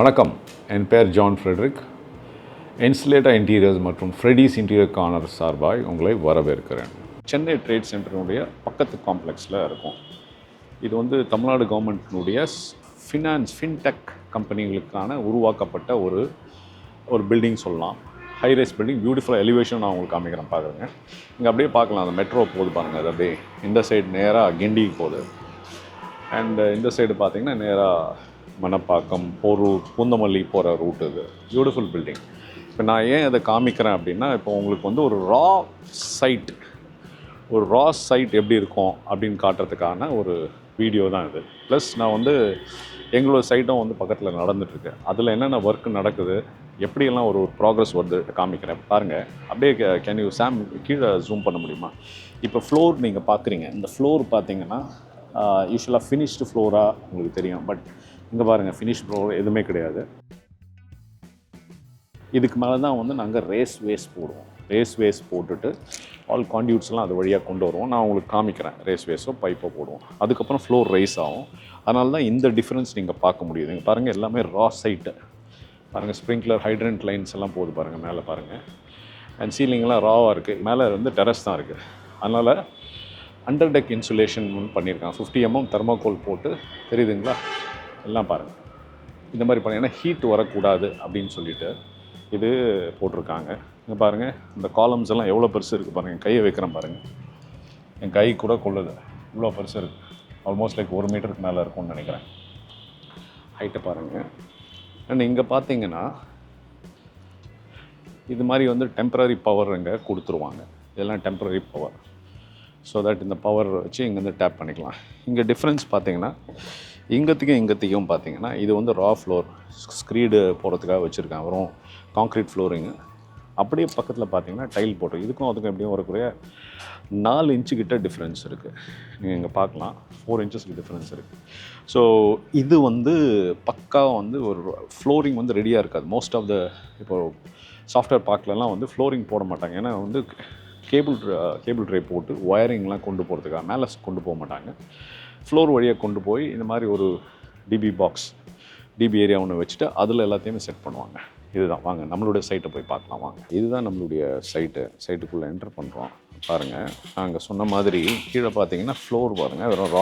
வணக்கம், என் பேர் John Frederick. என்சிலேட்டா interiors மற்றும் ஃப்ரெடிஸ் இன்டீரியர் கார்னர் சார்பாய் உங்களை வரவேற்கிறேன். சென்னை ட்ரேட் சென்டருடைய பக்கத்து காம்ப்ளெக்ஸில் இருக்கும். இது வந்து தமிழ்நாடு கவர்மெண்ட்டினுடைய ஃபின்டெக் கம்பெனிகளுக்கான உருவாக்கப்பட்ட ஒரு பில்டிங் சொல்லலாம். ஹைரைஸ் பில்டிங், பியூட்டிஃபுல்லாக எலிவேஷன் நான் உங்களுக்கு காமிக்கிறேன், பார்க்குறேங்க. இங்கே அப்படியே பார்க்கலாம், அந்த மெட்ரோ போகுது பாருங்கள். அது அப்படியே இந்த சைடு நேராக கிண்டிக்கு போகுது. அண்ட் இந்த சைடு பார்த்திங்கன்னா நேராக மணப்பாக்கம், போரூர், பூந்தமல்லி போகிற ரூட். இது பியூட்டிஃபுல் பில்டிங். இப்போ நான் ஏன் அதை காமிக்கிறேன் அப்படின்னா, இப்போ உங்களுக்கு வந்து ஒரு ரா சைட் எப்படி இருக்கும் அப்படின்னு காட்டுறதுக்கான ஒரு வீடியோ தான் இது. ப்ளஸ் நான் வந்து எங்களோட சைட்டும் வந்து பக்கத்தில் நடந்துகிட்ருக்கு. அதில் என்னென்ன ஒர்க் நடக்குது, எப்படியெல்லாம் ஒரு ப்ராக்ரஸ் வருது காமிக்கிறேன் பாருங்கள். அப்படியே கேன் யூ கீழே ஜூம் பண்ண முடியுமா? இப்போ ஃப்ளோர் நீங்கள் பார்க்குறீங்க. இந்த ஃப்ளோர் பார்த்தீங்கன்னா யூஸ்வலாக ஃபினிஷ்டு ஃப்ளோராக உங்களுக்கு தெரியும். பட் இங்கே பாருங்கள், ஃபினிஷ் ஃப்ளோர் எதுவுமே கிடையாது. இதுக்கு மேலே தான் வந்து நாங்கள் ரேஸ் வேஸ் போட்டுட்டு ஆல் கான்டியூட்ஸ்லாம் அது வழியாக கொண்டு வருவோம். நான் உங்களுக்கு காமிக்கிறேன். ரேஸ் வேஸோ பைப்போ போடுவோம். அதுக்கப்புறம் ஃப்ளோர் ரைஸ் ஆகும். அதனால தான் இந்த டிஃப்ரென்ஸ் நீங்கள் பார்க்க முடியுது. இங்கே பாருங்கள், எல்லாமே ரா சைட்டு பாருங்கள். ஸ்ப்ரிங்க்லர், ஹைட்ரண்ட் லைன்ஸ் எல்லாம் போகுது பாருங்கள் மேலே பாருங்கள். அண்ட் சீலிங்லாம் ராவாக இருக்குது. மேலே வந்து டெரஸ் தான் இருக்குது. அதனால் அண்டர் டெக் இன்சுலேஷன் பண்ணியிருக்காங்க. 50 mm தெர்மோகோல் போட்டு, தெரியுதுங்களா? எல்லாம் பாருங்கள். இந்த மாதிரி ஏன்னா ஹீட் வரக்கூடாது அப்படின்னு சொல்லிட்டு இது போட்டிருக்காங்க. இங்கே பாருங்கள், இந்த காலம்ஸ் எல்லாம் எவ்வளோ பெருசு இருக்குது பாருங்கள். என் கையை வைக்கிறேன் பாருங்கள். என் கை கூட கொள்ளுது, இவ்வளோ பெருசு இருக்குது. ஆல்மோஸ்ட் லைக் 1 மீட்டருக்கு மேலே இருக்கும்னு நினைக்கிறேன். ஹைட்டை பாருங்கள். அண்ட் இங்கே பார்த்தீங்கன்னா இது மாதிரி வந்து டெம்பரரி பவர் இங்கே கொடுத்துருவாங்க. இதெல்லாம் டெம்பரரி பவர். ஸோ தட் இந்த பவர் வச்சு இங்கேருந்து டேப் பண்ணிக்கலாம். இங்கே டிஃப்ரென்ஸ் பார்த்தீங்கன்னா இங்கத்தையும் பார்த்தீங்கன்னா இது வந்து ரா ஃப்ளோர் ஸ்க்ரீடு போகிறதுக்காக வச்சுருக்காங்க. வரும் காங்க்ரீட் ஃப்ளோரிங்கு. அப்படியே பக்கத்தில் பார்த்தீங்கன்னா டைல் போட்டு, இதுக்கும் அதுக்கும் எப்படியும் வரக்கூடிய 4 இன்ச்சு கிட்ட டிஃப்ரென்ஸ் இருக்குது. நீங்கள் இங்கே பார்க்கலாம், 4 இன்ச்சஸ்க்கு டிஃப்ரென்ஸ் இருக்குது. ஸோ இது வந்து பக்காவாக வந்து ஒரு ஃப்ளோரிங் வந்து ரெடியாக இருக்காது. மோஸ்ட் ஆஃப் த இப்போது சாஃப்ட்வேர் பார்க்லலாம் வந்து ஃப்ளோரிங் போட மாட்டாங்க. ஏன்னா வந்து கேபிள் ட்ரே போட்டு ஒயரிங்லாம் கொண்டு போகிறதுக்காக மேலே கொண்டு போக மாட்டாங்க. ஃப்ளோர் வழியாக கொண்டு போய் இந்த மாதிரி ஒரு டிபி ஏரியா ஒன்று வச்சுட்டு அதில் எல்லாத்தையுமே செட் பண்ணுவாங்க. இதுதான். வாங்க நம்மளுடைய சைட்டை போய் பார்க்கலாம் வாங்க. இதுதான் நம்மளுடைய சைட்டுக்குள்ளே என்டர் பண்ணுறோம். பாருங்கள், நாங்கள் சொன்ன மாதிரி கீழே பார்த்தீங்கன்னா ஃப்ளோர் பாருங்கள், வெறும்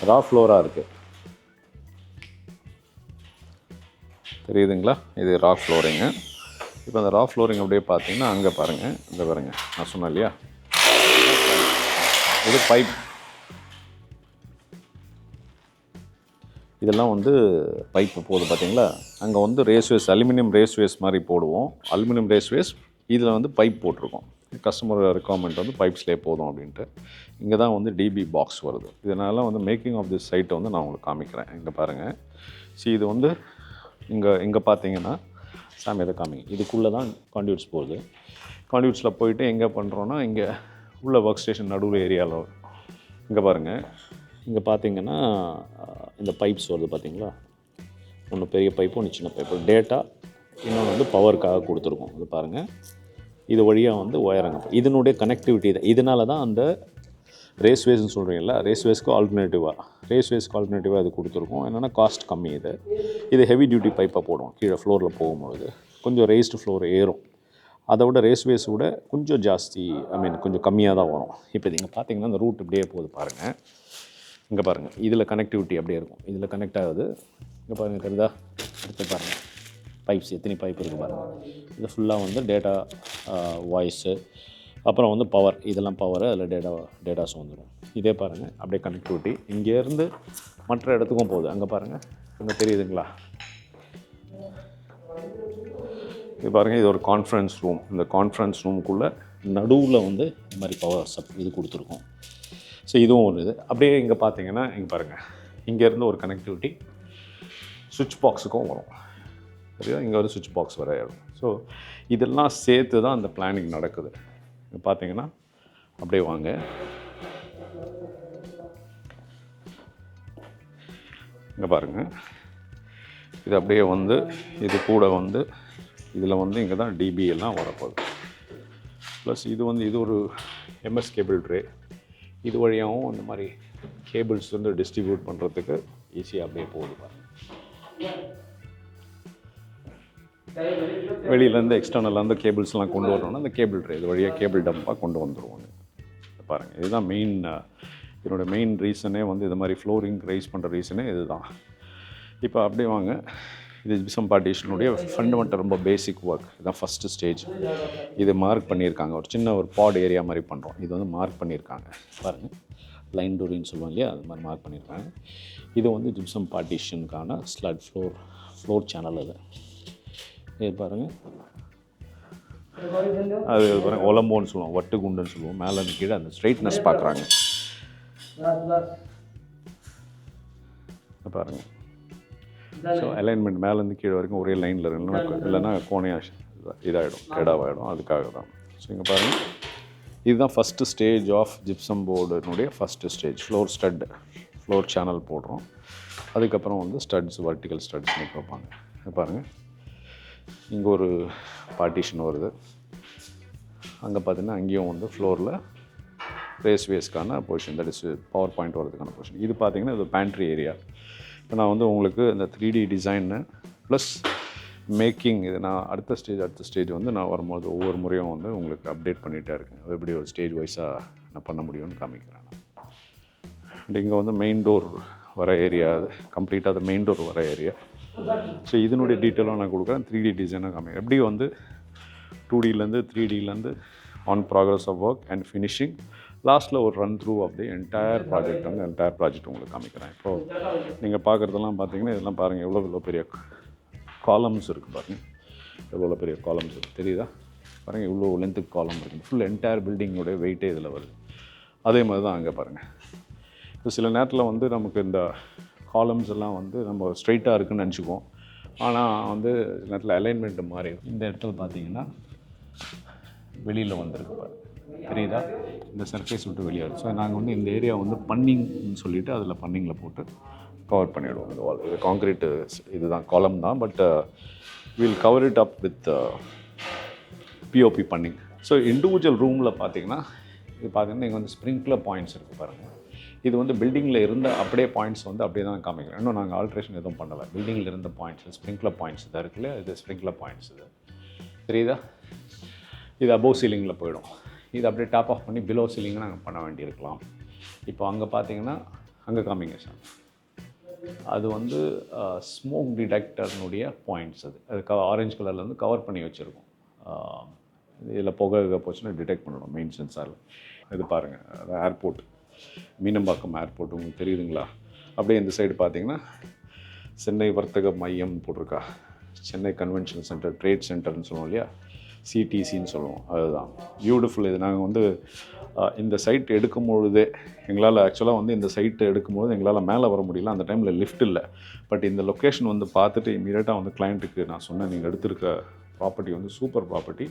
ரா ஃப்ளோராக இருக்குது. தெரியுதுங்களா? இது ரா ஃப்ளோரிங்கு. இப்போ அந்த ரா ஃப்ளோரிங் அப்படியே பார்த்தீங்கன்னா அங்கே பாருங்கள், இந்த பாருங்கள், நான் சொன்னேன் இல்லையா, இது பைப். இதெல்லாம் வந்து பைப்பு போகுது பார்த்தீங்களா? அங்கே வந்து ரேஸ்வேஸ், அலுமினியம் ரேஸ்வேஸ் மாதிரி போடுவோம். அலுமினியம் ரேஸ்வேஸ் இதில் வந்து பைப் போட்டிருக்கோம். கஸ்டமர் ரெக்குவயர்மெண்ட் வந்து பைப்ஸ்லேயே போதும் அப்படின்ட்டு. இங்கே தான் வந்து டிபி பாக்ஸ் வருது. இதனால் வந்து மேக்கிங் ஆஃப் திஸ் சைட்டை வந்து நான் உங்களுக்கு காமிக்கிறேன். இங்கே பாருங்கள். இது வந்து இங்கே பார்த்தீங்கன்னா இதை காமிங்க. இதுக்குள்ளே தான் கான்டியூட்ஸ் போகுது. கான்டியூட்ஸில் போயிட்டு எங்கே பண்ணுறோன்னா, இங்கே உள்ள ஒர்க் ஸ்டேஷன் நடுவில் ஏரியாவில் இங்கே பாருங்கள். இங்கே பார்த்தீங்கன்னா இந்த பைப்ஸ் வருது பார்த்தீங்களா? ஒன்று பெரிய பைப்பு, ஒன்று சின்ன பைப்பு. டேட்டா, இன்னொன்று வந்து பவருக்காக கொடுத்துருக்கோம். இது பாருங்கள், இது வழியாக வந்து ஒயரங்க. இதனுடைய கனெக்டிவிட்டி தான். இதனால தான் அந்த ரேஸ்வேஸ்ன்னு சொல்கிறீங்களா, ரேஸ்வேஸ்க்கு ஆல்டர்னேட்டிவாக இது கொடுத்துருக்கோம். என்னென்னா காஸ்ட் கம்மி. இது ஹெவி டியூட்டி பைப்பாக போடுவோம். கீழே ஃப்ளோரில் போகும்போது கொஞ்சம் ரேஸ்டு ஃப்ளோர் ஏறும். அதை விட ரேஸ்வேஸ் விட கொஞ்சம் ஜாஸ்தி, கொஞ்சம் கம்மியாக தான் வரும். இப்போ நீங்கள் பார்த்தீங்கன்னா இந்த ரூட் இப்படியே போகுது பாருங்கள். இங்கே பாருங்கள், இதில் கனெக்டிவிட்டி அப்படியே இருக்கும். இதில் கனெக்ட் ஆகுது. இங்கே பாருங்கள், தெரியுதா? அடுத்து பாருங்கள், பைப்ஸ் எத்தனை பைப் இருக்குது பாருங்கள். இது ஃபுல்லாக வந்து டேட்டா, வாய்ஸு, அப்புறம் வந்து பவர். இதெல்லாம் பவர், அதில் டேட்டாஸ் வந்துடும். இதே பாருங்கள், அப்படியே கனெக்டிவிட்டி இங்கேருந்து மற்ற இடத்துக்கும் போகுது. அங்கே பாருங்கள், இங்கே தெரியுதுங்களா? இது பாருங்கள், இது ஒரு கான்ஃபரன்ஸ் ரூம். இந்த கான்ஃபரன்ஸ் ரூமுக்குள்ளே நடுவில் வந்து இந்த மாதிரி பவர் இது கொடுத்துருக்கோம். ஸோ இதுவும் ஒரு இது. அப்படியே இங்கே பார்த்தீங்கன்னா இங்கே பாருங்கள், இங்கேருந்து ஒரு கனெக்டிவிட்டி சுவிட்ச் பாக்ஸுக்கும் வரும். சரியா? இங்கே ஒரு சுவிட்ச் பாக்ஸ் வர ஆகிடும். ஸோ இதெல்லாம் சேர்த்து தான் அந்த பிளானிங் நடக்குது. இங்கே பார்த்தீங்கன்னா அப்படியே வாங்க. இங்கே பாருங்கள், இது அப்படியே வந்து இது கூட வந்து இதில் வந்து இங்கே தான் டிபி எல்லாம் வரப்போகுது. ப்ளஸ் இது ஒரு எம்எஸ் கேபிள் ட்ரே. இது வழியாகவும் இந்த மாதிரி கேபிள்ஸ் வந்து டிஸ்ட்ரிபியூட் பண்ணுறதுக்கு ஈஸியாக அப்படியே போகுது பாருங்கள். வெளியிலேருந்து எக்ஸ்டர்னலாக அந்த கேபிள்ஸ்லாம் கொண்டு வரணும்னா அந்த கேபிள் ட்ரே இது வழியாக கேபிள் டம்பாக கொண்டு வந்துடுவாங்க. பாருங்கள், இதுதான் என்னோடய மெயின் ரீசனே வந்து இது மாதிரி ஃப்ளோரிங் ரைஸ் பண்ணுற ரீசனே இதுதான். இப்போ அப்படியே வாங்க, இது ஜிப்சம் பார்ட்டிஷனுடைய ஃபண்டமெண்டல் ரொம்ப பேசிக் ஒர்க். இதுதான் ஃபஸ்ட்டு ஸ்டேஜ். இது மார்க் பண்ணியிருக்காங்க, ஒரு சின்ன ஒரு பாட் ஏரியா மாதிரி பண்ணுறோம். இது வந்து மார்க் பண்ணியிருக்காங்க பாருங்கள், லைன் டோரின்னு சொல்லுவோம் இல்லையா, அது மாதிரி மார்க் பண்ணியிருக்காங்க. இது வந்து ஜிப்சம் பார்ட்டிஷனுக்கான ஸ்லட் ஃப்ளோர் சேனல். இது பாருங்கள், அது பாருங்கள் ஒலம்போன்னு சொல்லுவோம், வட்டு குண்டுன்னு சொல்லுவோம். மேலே இருந்து கீழே அந்த ஸ்ட்ரைட்னஸ் பார்க்குறாங்க பாருங்கள். ஸோ அலைன்மெண்ட் மேலேருந்து கீழே வரைக்கும் ஒரே லைனில் இருக்கணும், இல்லைன்னா கோணையாக இதாகிடும், கெடாவாகிடும். அதுக்காக தான். ஸோ இங்கே பாருங்கள், இதுதான் ஃபஸ்ட்டு ஸ்டேஜ் ஆஃப் ஜிப்சம் போர்டுனுடைய ஃபஸ்ட்டு ஸ்டேஜ். ஃப்ளோர் சேனல் போடுறோம். அதுக்கப்புறம் வந்து ஸ்டட்ஸ், வர்டிக்கல் ஸ்டட்ஸ் வைப்பாங்க. பாருங்கள், இங்கே ஒரு பார்ட்டிஷன் வருது. அங்கே பார்த்தீங்கன்னா அங்கேயும் வந்து ஃப்ளோரில் ரேஸ்வேஸ்க்கான position, that is power point வரதுக்கான பொசிஷன். இது பார்த்தீங்கன்னா இது பேண்ட்ரி ஏரியா. இப்போ நான் வந்து உங்களுக்கு இந்த 3D டிசைன்னு ப்ளஸ் மேக்கிங், இது நான் அடுத்த ஸ்டேஜ் வந்து நான் வரும்போது ஒவ்வொரு முறையும் வந்து உங்களுக்கு அப்டேட் பண்ணிகிட்டே இருக்கேன். அது எப்படி ஒரு ஸ்டேஜ் வைஸாக நான் பண்ண முடியும்னு காமிக்கிறேன். அண்ட் இங்கே வந்து மெயின் டோர் வர ஏரியா, அது கம்ப்ளீட்டாக அது மெயின் டோர் வர ஏரியா. ஸோ இதனுடைய டீட்டெயிலாக நான் கொடுக்குறேன். 3D டிசைனாக காமிக்கிறேன். எப்படி வந்து 2Dலேருந்து 3Dலேருந்து on progress of work and finishing, லாஸ்ட்டில் ஒரு run through of the entire project உங்களுக்கு காமிக்கிறேன். இப்போது நீங்கள் பார்க்குறதெல்லாம் பார்த்தீங்கன்னா இதெல்லாம் பாருங்கள், எவ்வளோ பெரிய காலம்ஸ் இருக்குது பாருங்கள், எவ்வளோ பெரிய காலம்ஸ் இருக்குது தெரியுதா பாருங்கள், இவ்வளோ லென்த்துக்கு காலம் இருக்குது. ஃபுல் என்டையர் பில்டிங்கோடைய வெயிட்டே இதில் வருது. அதே மாதிரி தான் அங்கே பாருங்கள். இப்போ சில நேரத்தில் வந்து நமக்கு இந்த காலம்ஸ் எல்லாம் வந்து நம்ம ஸ்ட்ரைட்டாக இருக்குதுன்னு நினச்சிக்குவோம். ஆனால் வந்து சில நேரத்தில் அலைன்மெண்ட்டு மாறி இந்த இடத்துல பார்த்தீங்கன்னா வெளியில் வந்திருக்கு பாருங்கள், தெரியுதா, இந்த சர்ஃபேஸ் விட்டு வெளியே. ஸோ நாங்கள் வந்து இந்த ஏரியா வந்து பன்னிங்னு சொல்லிவிட்டு அதில் பன்னிங்கில் போட்டு கவர் பண்ணிவிடுவோம். இந்த வால் இது காங்க்ரீட்டு, இதுதான் காலம் தான், but will cover it up with POP பன்னிங். ஸோ இண்டிவிஜுவல் ரூமில் பார்த்தீங்கன்னா இது பார்த்தீங்கன்னா இங்கே வந்து ஸ்ப்ரிங்க்லர் பாயிண்ட்ஸ் இருக்குது பாருங்கள். இது வந்து பில்டிங்கில் இருந்த அப்படியே பாயிண்ட்ஸ் வந்து அப்படியே தான் காமிக்கிறோம். இன்னும் நாங்கள் ஆல்ட்ரேஷன் எதுவும் பண்ணலை. பில்டிங்கில் இருந்த பாயிண்ட்ஸ் ஸ்ப்ரிங்க்லர் பாயிண்ட்ஸ் தான் இருக்குல்ல, இது ஸ்ப்ரிங்க்லர் பாயிண்ட்ஸ். இது தெரியுதா, இது அபோவ் சீலிங்கில் போயிடும். இது அப்படியே டாப் ஆஃப் பண்ணி பிலோ சீலிங்கை நாங்கள் பண்ண வேண்டியிருக்கலாம். இப்போ அங்கே பார்த்தீங்கன்னா அங்கே காமிங்க சார், அது வந்து ஸ்மோக் டிடெக்டர்னுடைய பாயிண்ட்ஸ். அது ஆரஞ்சு கலரில் வந்து கவர் பண்ணி வச்சுருக்கோம். இதில் புகை போச்சுன்னா டிடெக்ட் பண்ணணும் மெயின் சென்சாரில். இது பாருங்கள், ஏர்போர்ட், மீனம்பாக்கம் ஏர்போர்ட் உங்களுக்கு தெரியுதுங்களா. அப்படியே இந்த சைடு பார்த்தீங்கன்னா சென்னை வர்த்தக மையம் போட்டிருக்கா, சென்னை கன்வென்ஷன் சென்டர், ட்ரேட் சென்டர்னு சொல்லுவோம் இல்லையா, சிடிசின்னு சொல்லுவோம். அதுதான் பியூட்டிஃபுல். இது நாங்கள் வந்து இந்த சைட் எடுக்கும்பொழுதே எங்களால் ஆக்சுவலாக வந்து இந்த சைட்டை எடுக்கும்போது எங்களால் மேலே வர முடியல, அந்த டைமில் லிஃப்ட் இல்லை. பட் இந்த லொக்கேஷன் வந்து பார்த்துட்டு இமீடியட்டாக வந்து கிளைண்ட்டுக்கு நான் சொன்னேன், நீங்கள் எடுத்திருக்க ப்ராப்பர்ட்டி வந்து சூப்பர் ப்ராப்பர்ட்டி.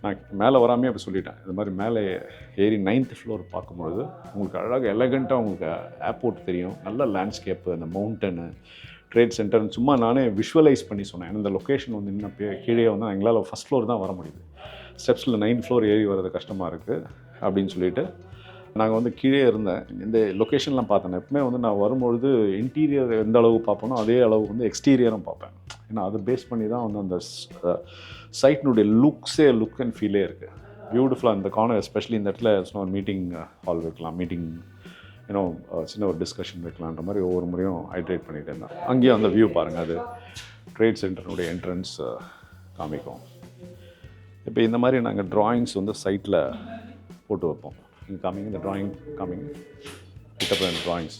நான் மேலே வராமே அப்படி சொல்லிட்டேன். இது மாதிரி மேலே ஏறி 9th ஃப்ளோர் பார்க்கும்பொழுது உங்களுக்கு அழகாக எலகண்ட்டாக உங்களுக்கு ஏர்போர்ட் தெரியும், நல்ல லேண்ட்ஸ்கேப்பு, அந்த மவுண்டனு, ட்ரேட் சென்டர்னு சும்மா நானே விஷுவலைஸ் பண்ணி சொன்னேன். இந்த லொக்கேஷன் வந்து இன்னும் கீழே வந்து எங்களால் ஃபஸ்ட் ஃப்ளோர் தான் வர முடியுது, ஸ்டெப்ஸில் 9th ஃப்ளோர் ஏறி வர்றது கஷ்டமாக இருக்குது அப்படின்னு சொல்லிட்டு நாங்கள் வந்து கீழே இருந்தேன். இந்த லொக்கேஷன்லாம் பார்த்தேன். எப்பவுமே வந்து நான் வரும்பொழுது இன்டீரியர் எந்த அளவு பார்ப்பேனோ அதே அளவு வந்து எக்ஸ்டீரியரும் பார்ப்பேன். ஏன்னா அதை பேஸ் பண்ணி தான் வந்து அந்த சைட்னுடைய லுக் அண்ட் ஃபீலே இருக்குது. பியூட்டிஃபுல்லாக இந்த கார்னர், எஸ்பெஷலி இந்த இடத்துல ஒரு மீட்டிங் ஹால் வைக்கலாம், மீட்டிங் சின்ன ஒரு டிஸ்கஷன் வைக்கலான்ற மாதிரி ஒவ்வொரு முறையும் ஹைட்ரேட் பண்ணிகிட்டு இருந்தேன். அங்கேயும் அந்த வியூ பாருங்கள், அது ட்ரேட் சென்டருடைய என்ட்ரன்ஸ் காமிக்கும். இப்போ இந்த மாதிரி நாங்கள் ட்ராயிங்ஸ் வந்து சைட்டில் போட்டு வைப்போம். இங்கே காமிங்க, இந்த ட்ராயிங் காமிங்க, கிட்டப்போ ட்ராயிங்ஸ்.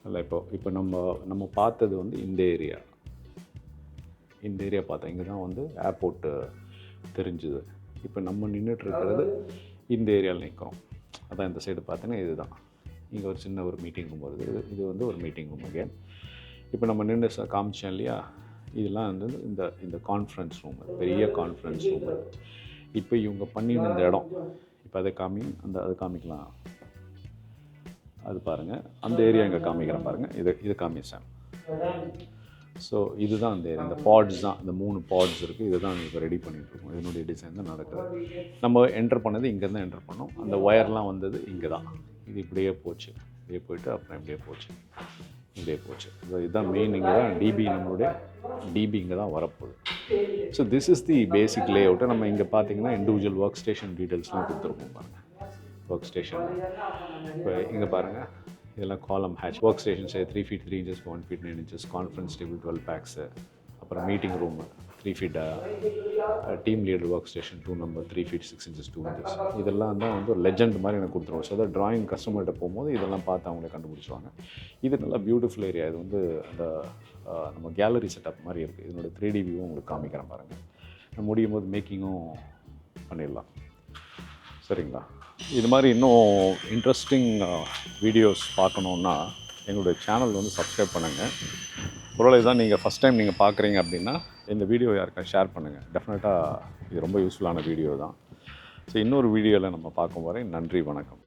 இல்லை இப்போ நம்ம பார்த்தது வந்து இந்த ஏரியா பார்த்தோம். இங்கே தான் வந்து ஏர்போர்ட்டு தெரிஞ்சுது. இப்போ நம்ம நின்றுட்டுருக்கிறது இந்த ஏரியாவில் நிற்கிறோம். அதான் இந்த சைடு பார்த்தீங்கன்னா இதுதான். இங்கே ஒரு சின்ன ஒரு மீட்டிங் ரூம் வருது. இது வந்து ஒரு மீட்டிங் ரூம் அகேன். இப்போ நம்ம நின்று காமிச்சோம் இல்லையா, இதெல்லாம் வந்து இந்த கான்ஃபரன்ஸ் ரூம், பெரிய கான்ஃபரன்ஸ் ரூம். இப்போ இவங்க பண்ணின இந்த இடம், இப்போ அதை அது காமிக்கலாம். அது பாருங்கள், அந்த ஏரியா இங்கே காமிக்கிறேன் பாருங்கள், இது காமிச்சேன். ஸோ இதுதான் அந்த ஏரியா, இந்த பாட்ஸ் தான், இந்த 3 பாட்ஸ் இருக்குது. இதுதான் இப்போ ரெடி பண்ணிகிட்ருக்கோம். இதனுடைய டிசைன் தான் நடக்குது. நம்ம என்டர் பண்ணது இங்கே தான் என்டர் பண்ணோம். அந்த ஒயர்லாம் வந்தது இங்கே தான். இது இப்படியே போச்சு, இப்படியே போயிட்டு அப்புறம் இப்படியே போச்சு, இப்படியே போச்சு. இதுதான் மெயின். இங்கே தான் டிபி, நம்மளுடைய டிபி இங்கே தான் வரப்போகுது. ஸோ திஸ் இஸ் தி பேசிக் லே அவுட்டை. நம்ம இங்கே பார்த்தீங்கன்னா இண்டிவிஜுவல் ஒர்க் ஸ்டேஷன் டீட்டெயில்ஸ்லாம் கொடுத்துருப்போம் பாருங்கள். ஒர்க் ஸ்டேஷன் இப்போ இங்கே பாருங்கள், இதெல்லாம் காலம் hatch. Work stations 3 feet 3 inches 1 feet 9 inches, conference table 12 packs, அப்புறம் meeting room 3 feet, team leader work station 2 number 3 feet 6 inches 2 inches. இதெல்லாம் தான் வந்து ஒரு லெஜெண்ட் மாதிரி எனக்கு கொடுத்துருவோம். ஸோ அதாவது ட்ராயிங் கஸ்டமர்கிட்ட போகும்போது இதெல்லாம் பார்த்து அவங்களே கண்டுபிடிச்சிடுவாங்க. இது நல்லா பியூட்டிஃபுல் ஏரியா. இது வந்து அந்த நம்ம கேலரி செட்டப் மாதிரி இருக்குது. இதனோட 3D வியூவும் உங்களுக்கு காமிக்கிறேன் பாருங்கள். முடியும் போது மேக்கிங்கும் பண்ணிடலாம். சரிங்களா? இது மாதிரி இன்னும் இன்ட்ரெஸ்டிங் வீடியோஸ் பார்க்கணுன்னா எங்களுடைய சேனல் வந்து சப்ஸ்கிரைப் பண்ணுங்கள். ஒருவேளை இதுதான் நீங்கள் ஃபஸ்ட் டைம் நீங்கள் பார்க்குறீங்க அப்படின்னா இந்த வீடியோ யாருக்கா ஷேர் பண்ணுங்கள். டெஃபினட்டாக இது ரொம்ப யூஸ்ஃபுல்லான வீடியோ தான். ஸோ இன்னொரு வீடியோவில் நம்ம பார்க்கும் வரை நன்றி, வணக்கம்.